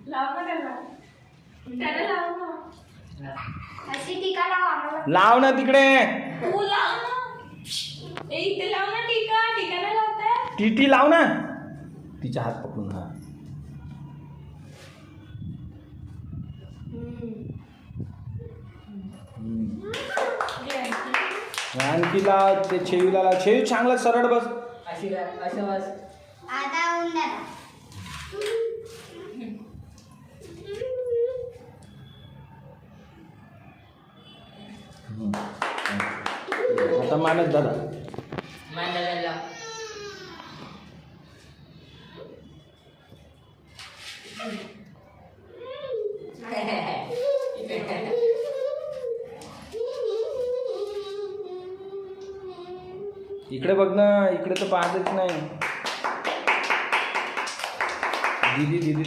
लाव ना त्याला लाव ना अशी टीका लाव आम्हाला. लाव ना तिकडे. तू लाव ना. इथे लाव ना टीका. टीका नाही लावताय. टीटी लाव ना. तिचा हात पकडून. हा आणखी लाव. ते छेयूला लाव. छेयू चांगला सरळ बस. असं बस. आता उंडा आता मानत दादा. मांडायला इकडे बघ ना. इकडे तर पाहतच नाही. दीदी दीदी